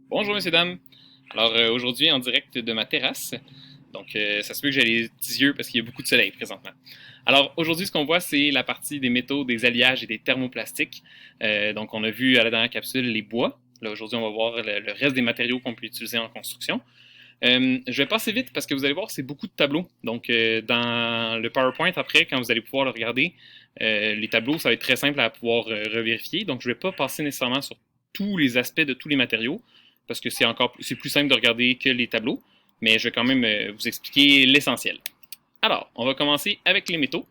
Bonjour, messieurs, dames. Alors, aujourd'hui, en direct de ma terrasse. Donc, ça se peut que j'ai les petits yeux parce qu'il y a beaucoup de soleil présentement. Alors, aujourd'hui, ce qu'on voit, c'est la partie des métaux, des alliages et des thermoplastiques. Donc, on a vu à la dernière capsule les bois. Là, aujourd'hui, on va voir le reste des matériaux qu'on peut utiliser en construction. Je vais passer vite parce que vous allez voir, c'est beaucoup de tableaux. Donc, dans le PowerPoint, après, quand vous allez pouvoir le regarder, les tableaux, ça va être très simple à pouvoir revérifier. Donc, je ne vais pas passer nécessairement sur tous les aspects de tous les matériaux parce que c'est plus simple de regarder que les tableaux. Mais je vais quand même vous expliquer l'essentiel. Alors, on va commencer avec les métaux.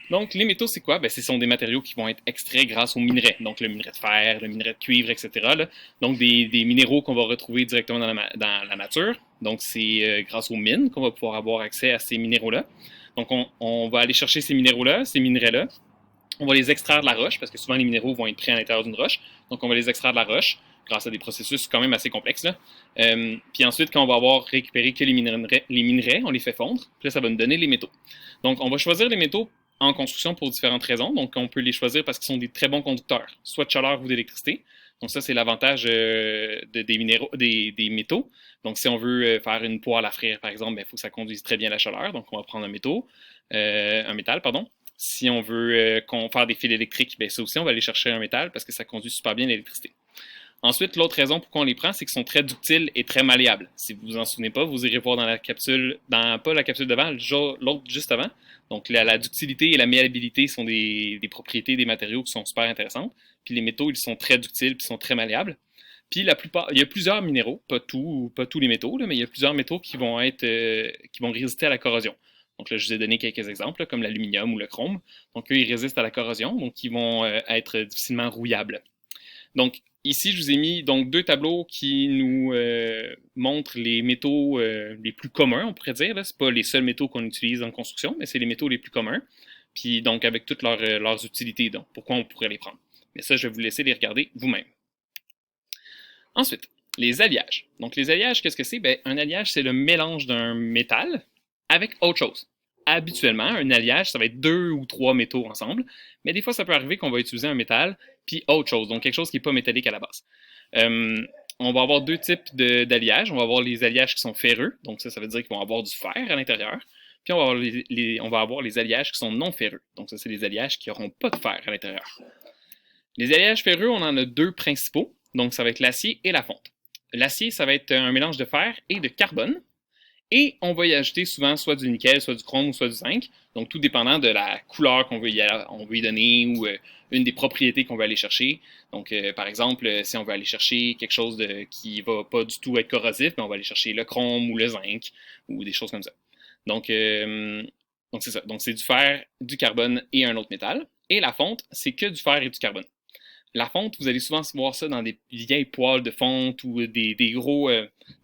Donc, les métaux, c'est quoi? Ben, ce sont des matériaux qui vont être extraits grâce aux minerais. Donc, le minerai de fer, le minerai de cuivre, etc. Là. Donc, des minéraux qu'on va retrouver directement dans la nature. Donc, c'est grâce aux mines qu'on va pouvoir avoir accès à ces minéraux-là. Donc, on va aller chercher ces minéraux-là, ces minerais-là. On va les extraire de la roche, parce que souvent, les minéraux vont être pris à l'intérieur d'une roche. Donc, on va les extraire de la roche grâce à des processus quand même assez complexes. Là. Puis ensuite, quand on va avoir récupéré que les minerais, on les fait fondre. Puis là, ça va nous donner les métaux. Donc, on va choisir les métaux en construction pour différentes raisons. Donc, on peut les choisir parce qu'ils sont des très bons conducteurs, soit de chaleur ou d'électricité. Donc, ça, c'est l'avantage des minéraux, des métaux. Donc, si on veut faire une poêle à frire, par exemple, il faut que ça conduise très bien la chaleur. Donc, on va prendre un métal, pardon. Si on veut faire des fils électriques, ça aussi, on va aller chercher un métal parce que ça conduit super bien l'électricité. Ensuite, l'autre raison pourquoi on les prend, c'est qu'ils sont très ductiles et très malléables. Si vous vous en souvenez pas, vous irez voir dans la capsule, pas la capsule devant, l'autre juste avant. Donc, la ductilité et la malléabilité sont des propriétés des matériaux qui sont super intéressantes. Puis les métaux, ils sont très ductiles et sont très malléables. Puis il y a plusieurs minéraux, pas tous les métaux, là, mais il y a plusieurs métaux qui vont résister à la corrosion. Donc là, je vous ai donné quelques exemples, là, comme l'aluminium ou le chrome. Donc eux, ils résistent à la corrosion, donc ils vont être difficilement rouillables. Donc, ici, je vous ai mis donc deux tableaux qui nous montrent les métaux les plus communs, on pourrait dire. Ce pas les seuls métaux qu'on utilise en construction, mais c'est les métaux les plus communs. Puis donc, avec toutes leurs utilités, donc pourquoi on pourrait les prendre. Mais ça, je vais vous laisser les regarder vous-même. Ensuite, les alliages. Donc, les alliages, qu'est-ce que c'est? Ben, un alliage, c'est le mélange d'un métal avec autre chose. Habituellement, un alliage, ça va être deux ou trois métaux ensemble, mais des fois, ça peut arriver qu'on va utiliser un métal puis autre chose, donc quelque chose qui n'est pas métallique à la base. Euh, on va avoir deux types d'alliages. On va avoir les alliages qui sont ferreux, donc ça veut dire qu'ils vont avoir du fer à l'intérieur. Puis on va avoir les alliages qui sont non ferreux, donc ça, c'est les alliages qui n'auront pas de fer à l'intérieur. Les alliages ferreux, on en a deux principaux, donc ça va être l'acier et la fonte. L'acier, ça va être un mélange de fer et de carbone, et on va y ajouter souvent soit du nickel, soit du chrome ou soit du zinc, donc tout dépendant de la couleur on veut y donner ou une des propriétés qu'on veut aller chercher. Donc, par exemple, si on veut aller chercher quelque chose qui va pas du tout être corrosif, on va aller chercher le chrome ou le zinc ou des choses comme ça. Donc, donc c'est ça. Donc, c'est du fer, du carbone et un autre métal. Et la fonte, c'est que du fer et du carbone. La fonte, vous allez souvent voir ça dans des vieilles poêles de fonte ou des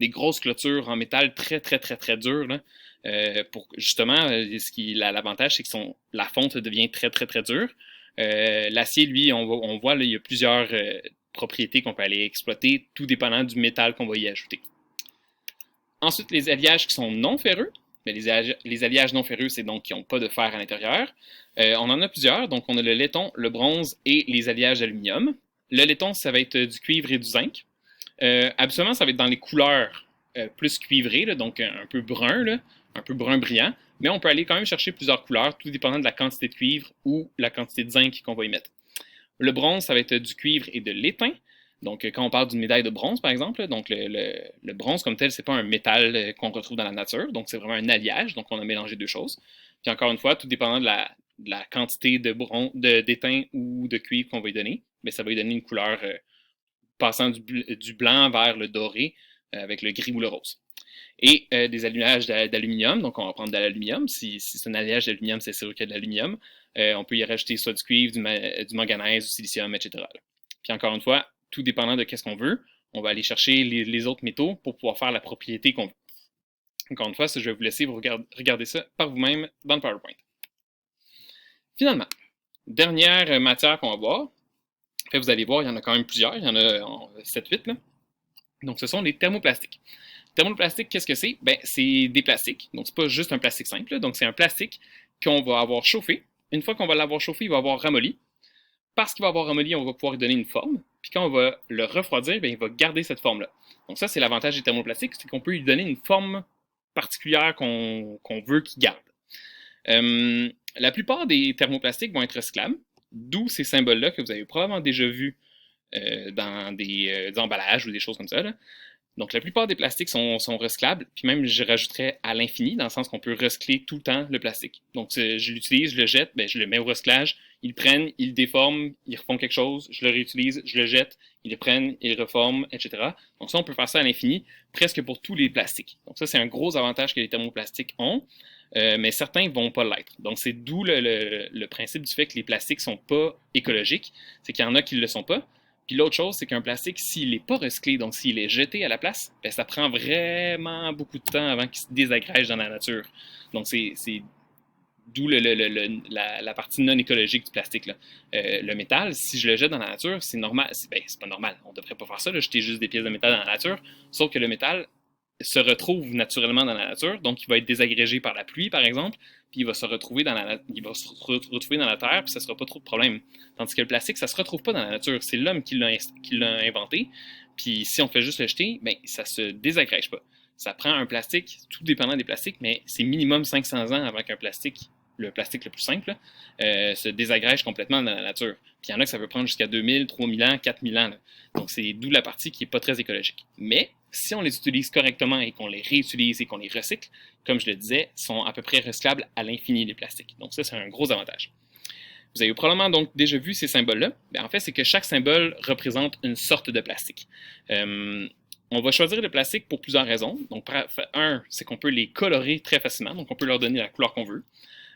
grosses clôtures en métal très, très, très, très dur. Là. Pour justement, l'avantage, c'est que la fonte devient très, très, très dure. L'acier, lui, on voit, là, il y a plusieurs propriétés qu'on peut aller exploiter, tout dépendant du métal qu'on va y ajouter. Ensuite, les alliages qui sont non ferreux. Mais les alliages non ferreux, c'est donc qui n'ont pas de fer à l'intérieur. On en a plusieurs. Donc, on a le laiton, le bronze et les alliages d'aluminium. Le laiton, ça va être du cuivre et du zinc. Habituellement, ça va être dans les couleurs plus cuivrées, là, donc un peu brun, là, un peu brun brillant. Mais on peut aller quand même chercher plusieurs couleurs, tout dépendant de la quantité de cuivre ou la quantité de zinc qu'on va y mettre. Le bronze, ça va être du cuivre et de l'étain. Donc, quand on parle d'une médaille de bronze, par exemple, donc le bronze comme tel, c'est pas un métal qu'on retrouve dans la nature, donc c'est vraiment un alliage, donc on a mélangé deux choses. Puis encore une fois, tout dépendant de la quantité d'étain ou de cuivre qu'on va y donner, mais ça va y donner une couleur passant du blanc vers le doré avec le gris ou le rose. Et des alliages d'aluminium, donc on va prendre de l'aluminium. Si c'est un alliage d'aluminium, c'est sûr qu'il y a de l'aluminium. On peut y rajouter soit du cuivre, du manganèse, du silicium, etc. Puis encore une fois, tout dépendant de qu'est-ce qu'on veut, on va aller chercher les autres métaux pour pouvoir faire la propriété qu'on veut. Encore une fois, je vais vous laisser regarder ça par vous-même dans le PowerPoint. Finalement, dernière matière qu'on va voir. Après, vous allez voir, il y en a quand même plusieurs. Il y en a 7-8. Là. Donc, ce sont les thermoplastiques. Thermoplastique, qu'est-ce que c'est? Ben, c'est des plastiques. Donc, c'est pas juste un plastique simple. Donc, c'est un plastique qu'on va avoir chauffé. Une fois qu'on va l'avoir chauffé, il va avoir ramolli. parce qu'il va avoir ramolli, on va pouvoir lui donner une forme. Puis quand on va le refroidir, bien, il va garder cette forme-là. Donc ça, c'est l'avantage des thermoplastiques, c'est qu'on peut lui donner une forme particulière qu'on veut qu'il garde. La plupart des thermoplastiques vont être recyclables, d'où ces symboles-là que vous avez probablement déjà vus dans des emballages ou des choses comme ça. Là. Donc, la plupart des plastiques sont recyclables, puis même je rajouterais à l'infini, dans le sens qu'on peut recycler tout le temps le plastique. Donc, je l'utilise, je le jette, ben, je le mets au recyclage, ils le prennent, ils le déforment, ils refont quelque chose, je le réutilise, je le jette, ils le prennent, ils le reforment, etc. Donc, ça, on peut faire ça à l'infini, presque pour tous les plastiques. Donc, ça, c'est un gros avantage que les thermoplastiques ont, mais certains ne vont pas l'être. Donc, c'est d'où le principe du fait que les plastiques ne sont pas écologiques, c'est qu'il y en a qui ne le sont pas. Puis l'autre chose, c'est qu'un plastique, s'il n'est pas recyclé, donc s'il est jeté à la place, ben, ça prend vraiment beaucoup de temps avant qu'il se désagrège dans la nature. Donc c'est d'où la partie non écologique du plastique. Là. Le métal, si je le jette dans la nature, c'est normal. C'est pas normal. On ne devrait pas faire ça, là, jeter juste des pièces de métal dans la nature. Sauf que le métal se retrouve naturellement dans la nature, donc il va être désagrégé par la pluie, par exemple, puis il va se retrouver dans la terre, puis ça ne sera pas trop de problème. Tandis que le plastique, ça ne se retrouve pas dans la nature. C'est l'homme qui l'a inventé, puis si on fait juste le jeter, ben, ça ne se désagrège pas. Ça prend un plastique, tout dépendant des plastiques, mais c'est minimum 500 ans avant qu'un plastique, le plastique le plus simple, se désagrège complètement dans la nature. Puis il y en a que ça peut prendre jusqu'à 2000, 3000 ans, 4000 ans. Là. Donc c'est d'où la partie qui n'est pas très écologique. Mais si on les utilise correctement et qu'on les réutilise et qu'on les recycle, comme je le disais, sont à peu près recyclables à l'infini les plastiques. Donc ça, c'est un gros avantage. Vous avez probablement donc déjà vu ces symboles-là. En fait, c'est que chaque symbole représente une sorte de plastique. On va choisir le plastique pour plusieurs raisons. Donc, un, c'est qu'on peut les colorer très facilement, donc on peut leur donner la couleur qu'on veut.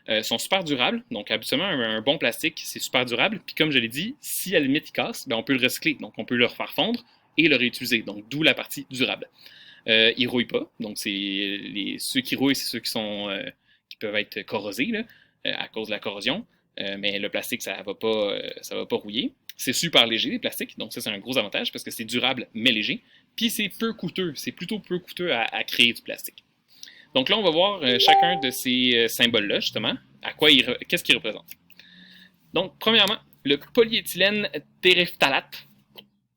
Ils sont super durables, donc habituellement, un bon plastique, c'est super durable. Puis comme je l'ai dit, si à la limite il casse, ben, on peut le recycler, donc on peut le refaire fondre et le réutiliser, donc d'où la partie durable. Ils ne rouillent pas, donc ceux qui rouillent, c'est ceux qui peuvent être corrosés là, à cause de la corrosion. Mais le plastique, ça va pas rouiller. C'est super léger, les plastiques, donc ça, c'est un gros avantage parce que c'est durable mais léger. Puis c'est peu coûteux, c'est plutôt peu coûteux à créer du plastique. Donc là, on va voir chacun de ces symboles-là, justement, qu'est-ce qu'ils représentent. Donc, premièrement, le polyéthylène terephthalate,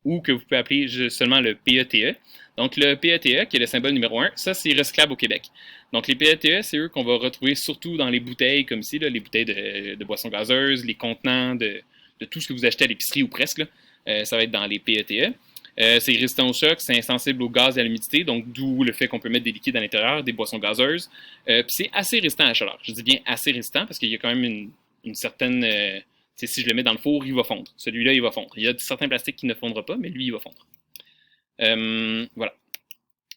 ou que vous pouvez appeler seulement le PETE. Donc, le PETE, qui est le symbole numéro 1, ça, c'est recyclable au Québec. Donc, les PETE, c'est eux qu'on va retrouver surtout dans les bouteilles, comme ici, là, les bouteilles de boissons gazeuses, les contenants de tout ce que vous achetez à l'épicerie ou presque. Ça va être dans les PETE. C'est résistant au choc, c'est insensible au gaz et à l'humidité, donc d'où le fait qu'on peut mettre des liquides à l'intérieur, des boissons gazeuses. Puis c'est assez résistant à la chaleur. Je dis bien assez résistant parce qu'il y a quand même une certaine... si je le mets dans le four, il va fondre. Celui-là, il va fondre. Il y a certains plastiques qui ne fondront pas, mais lui, il va fondre. Voilà.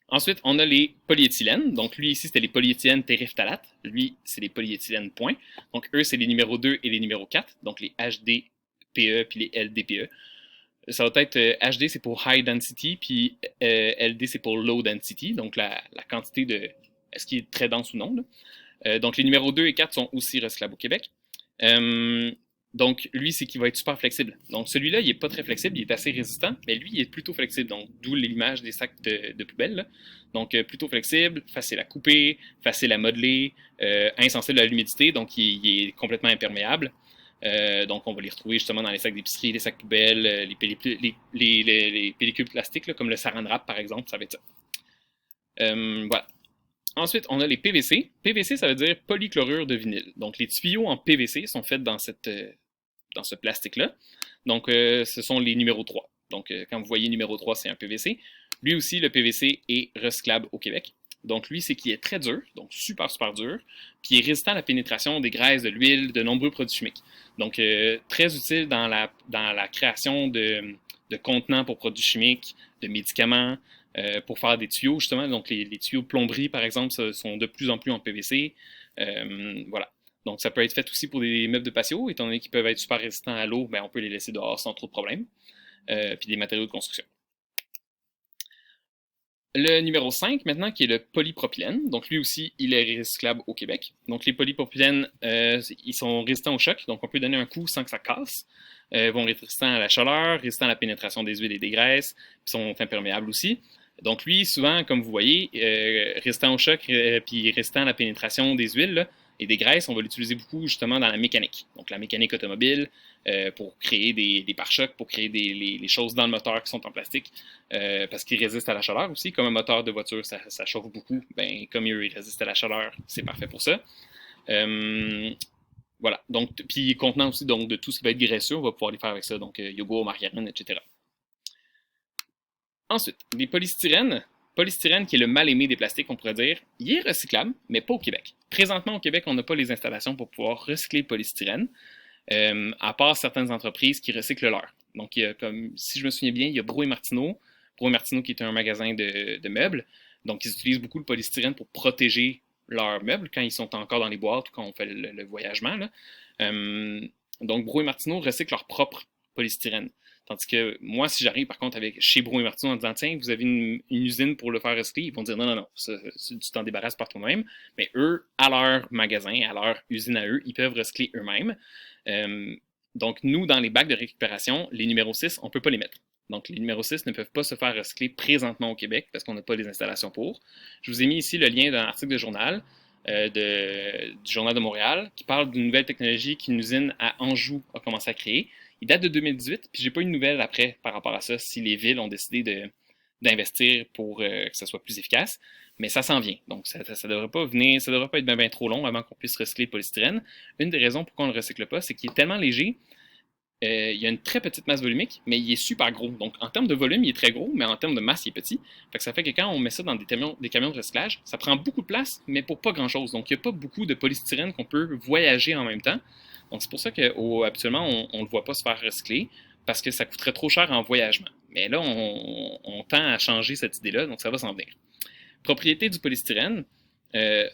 Ensuite, on a les polyéthylènes. Donc, lui, ici, c'était les polyéthylènes terephthalate. Lui, c'est les polyéthylènes point. Donc, eux, c'est les numéros 2 et les numéros 4. Donc, les HDPE puis les LDPE. Ça va être HD, c'est pour High Density, puis LD, c'est pour Low Density. Donc, la quantité de... Est-ce qu'il est très dense ou non? Donc, les numéros 2 et 4 sont aussi recyclables au Québec. Donc, lui, c'est qu'il va être super flexible. Donc, celui-là, il n'est pas très flexible, il est assez résistant, mais lui, il est plutôt flexible. Donc, d'où l'image des sacs de poubelle. Là. Donc, plutôt flexible, facile à couper, facile à modeler, insensible à l'humidité, donc il est complètement imperméable. Donc, on va les retrouver justement dans les sacs d'épicerie, les sacs poubelles, les pellicules plastiques, là, comme le saran wrap, par exemple, ça va être ça. Voilà. Ensuite, on a les PVC. PVC, ça veut dire polychlorure de vinyle. Donc, les tuyaux en PVC sont faits dans ce plastique-là. Donc, ce sont les numéros 3. Donc, quand vous voyez numéro 3, c'est un PVC. Lui aussi, le PVC est recyclable au Québec. Donc, lui, c'est qu'il est très dur, donc super, super dur, puis il est résistant à la pénétration des graisses, de l'huile, de nombreux produits chimiques. Donc, très utile dans la création de contenants pour produits chimiques, de médicaments, pour faire des tuyaux, justement. Donc, les tuyaux de plomberie, par exemple, sont de plus en plus en PVC. Voilà. Donc, ça peut être fait aussi pour des meubles de patio, étant donné qu'ils peuvent être super résistants à l'eau, ben, on peut les laisser dehors sans trop de problèmes. Puis des matériaux de construction. Le numéro 5, maintenant, qui est le polypropylène. Donc, lui aussi, il est recyclable au Québec. Donc, les polypropylènes, ils sont résistants au choc. Donc, on peut donner un coup sans que ça casse. Ils vont être résistants à la chaleur, résistants à la pénétration des huiles et des graisses. Puis sont imperméables aussi. Donc, lui, souvent, comme vous voyez, résistant au choc, puis résistant à la pénétration des huiles, là, Et des graisses, on va l'utiliser beaucoup justement dans la mécanique. Donc la mécanique automobile, pour créer des pare-chocs, pour créer les choses dans le moteur qui sont en plastique, parce qu'ils résistent à la chaleur aussi. Comme un moteur de voiture, ça chauffe beaucoup, ben, comme il résiste à la chaleur, c'est parfait pour ça. Voilà. Donc, puis contenant aussi donc, de tout ce qui va être graisseux, on va pouvoir les faire avec ça. Donc, yogourt, margarine, etc. Ensuite, les polystyrènes. Polystyrène, qui est le mal-aimé des plastiques, on pourrait dire, il est recyclable, mais pas au Québec. Présentement, au Québec, on n'a pas les installations pour pouvoir recycler le polystyrène, à part certaines entreprises qui recyclent leur. Donc, il y a comme, si je me souviens bien, il y a Brou et Martineau. Brou et Martineau qui est un magasin de meubles. Donc, ils utilisent beaucoup le polystyrène pour protéger leurs meubles quand ils sont encore dans les boîtes ou quand on fait le voyagement. Là. Donc, Brou et Martineau recyclent leur propre polystyrène. Tandis que moi, si j'arrive par contre avec chez Brou et Martineau en disant tiens, vous avez une usine pour le faire recycler, ils vont dire non, tu t'en débarrasses par toi-même. Mais eux, à leur magasin, à leur usine à eux, ils peuvent recycler eux-mêmes. Donc, nous, dans les bacs de récupération, les numéros 6, on ne peut pas les mettre. Donc, les numéros 6 ne peuvent pas se faire recycler présentement au Québec parce qu'on n'a pas les installations pour. Je vous ai mis ici le lien d'un article de journal du Journal de Montréal qui parle d'une nouvelle technologie qu'une usine à Anjou a commencé à créer. Il date de 2018, puis j'ai pas eu de nouvelles après par rapport à ça, si les villes ont décidé d'investir pour que ça soit plus efficace. Mais ça s'en vient. Donc, ça devrait pas venir, ça devrait pas être bien trop long avant qu'on puisse recycler le polystyrène. Une des raisons pourquoi on ne le recycle pas, c'est qu'il est tellement léger. Il y a une très petite masse volumique, mais il est super gros. Donc, en termes de volume, il est très gros, mais en termes de masse, il est petit. Fait que ça fait que quand on met ça dans des camions de recyclage, ça prend beaucoup de place, mais pour pas grand-chose. Donc, il n'y a pas beaucoup de polystyrène qu'on peut voyager en même temps. Donc, c'est pour ça qu'habituellement, on ne le voit pas se faire recycler, parce que ça coûterait trop cher en voyagement. Mais là, on tend à changer cette idée-là, donc ça va s'en venir. Propriété du polystyrène, là,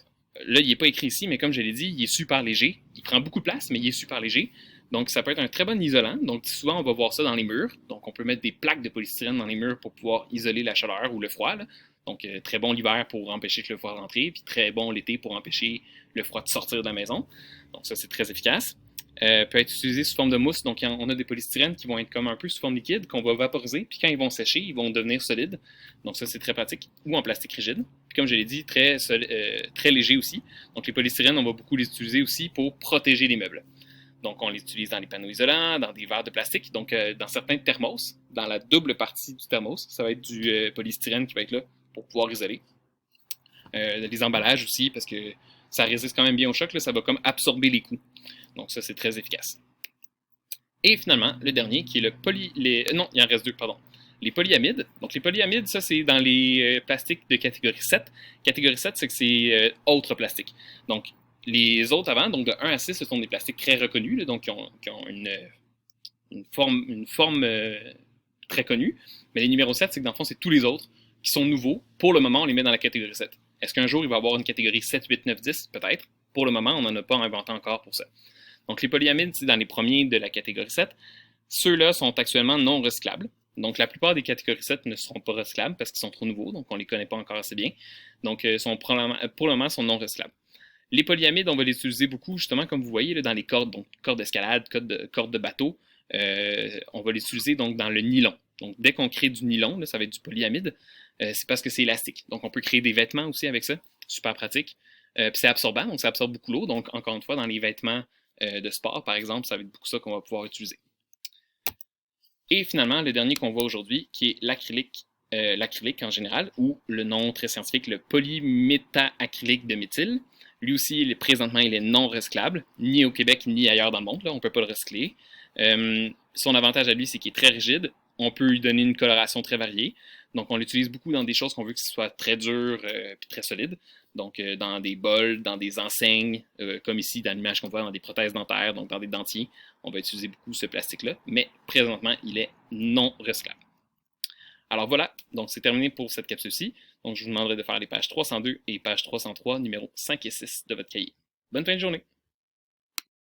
il n'est pas écrit ici, mais comme je l'ai dit, il est super léger. Il prend beaucoup de place, mais il est super léger. Donc, ça peut être un très bon isolant. Donc, souvent, on va voir ça dans les murs. Donc, on peut mettre des plaques de polystyrène dans les murs pour pouvoir isoler la chaleur ou le froid. Là. Donc, très bon l'hiver pour empêcher que le froid rentre, puis très bon l'été pour empêcher le froid de sortir de la maison. Donc, ça, c'est très efficace. Peut être utilisé sous forme de mousse. Donc, on a des polystyrènes qui vont être comme un peu sous forme liquide, qu'on va vaporiser. Puis, quand ils vont sécher, ils vont devenir solides. Donc, ça, c'est très pratique. Ou en plastique rigide. Puis, comme je l'ai dit, très léger aussi. Donc, les polystyrènes, on va beaucoup les utiliser aussi pour protéger les meubles. Donc, on les utilise dans les panneaux isolants, dans des verres de plastique, donc dans certains thermos, dans la double partie du thermos, ça va être du polystyrène qui va être là pour pouvoir isoler. Les emballages aussi, parce que ça résiste quand même bien au choc, là, ça va comme absorber les coups. Donc, ça, c'est très efficace. Et finalement, le dernier, qui est non, il en reste deux, pardon. Les polyamides. Donc, les polyamides, ça, c'est dans les plastiques de catégorie 7. Catégorie 7, c'est que c'est autre plastique. Donc, les autres avant, donc de 1 à 6, ce sont des plastiques très reconnus, là, donc qui ont une forme très connue. Mais les numéros 7, c'est que dans le fond, c'est tous les autres qui sont nouveaux. Pour le moment, on les met dans la catégorie 7. Est-ce qu'un jour, il va y avoir une catégorie 7, 8, 9, 10? Peut-être. Pour le moment, on n'en a pas inventé encore pour ça. Donc, les polyamides, c'est dans les premiers de la catégorie 7. Ceux-là sont actuellement non recyclables. Donc, la plupart des catégories 7 ne seront pas recyclables parce qu'ils sont trop nouveaux, donc on ne les connaît pas encore assez bien. Donc, pour le moment, sont non recyclables. Les polyamides, on va les utiliser beaucoup, justement, comme vous voyez, là, dans les cordes, donc cordes d'escalade, cordes de bateau. On va les utiliser donc dans le nylon. Donc, dès qu'on crée du nylon, là, ça va être du polyamide, c'est parce que c'est élastique. Donc, on peut créer des vêtements aussi avec ça. Super pratique. Puis c'est absorbant, donc ça absorbe beaucoup l'eau. Donc, encore une fois, dans les vêtements de sport, par exemple, ça va être beaucoup ça qu'on va pouvoir utiliser. Et finalement, le dernier qu'on voit aujourd'hui, qui est l'acrylique. L'acrylique en général, ou le nom très scientifique, le polymétaacrylique de méthyle. Lui aussi, présentement, il est non recyclable, ni au Québec, ni ailleurs dans le monde. Là, on ne peut pas le recycler. Son avantage à lui, c'est qu'il est très rigide. On peut lui donner une coloration très variée. Donc, on l'utilise beaucoup dans des choses qu'on veut que ce soit très dur et très solide. Donc, dans des bols, dans des enseignes, comme ici, dans l'image qu'on voit dans des prothèses dentaires, donc dans des dentiers, on va utiliser beaucoup ce plastique-là. Mais présentement, il est non recyclable. Alors voilà, donc c'est terminé pour cette capsule-ci. Donc, je vous demanderai de faire les pages 302 et page 303, numéros 5 et 6 de votre cahier. Bonne fin de journée!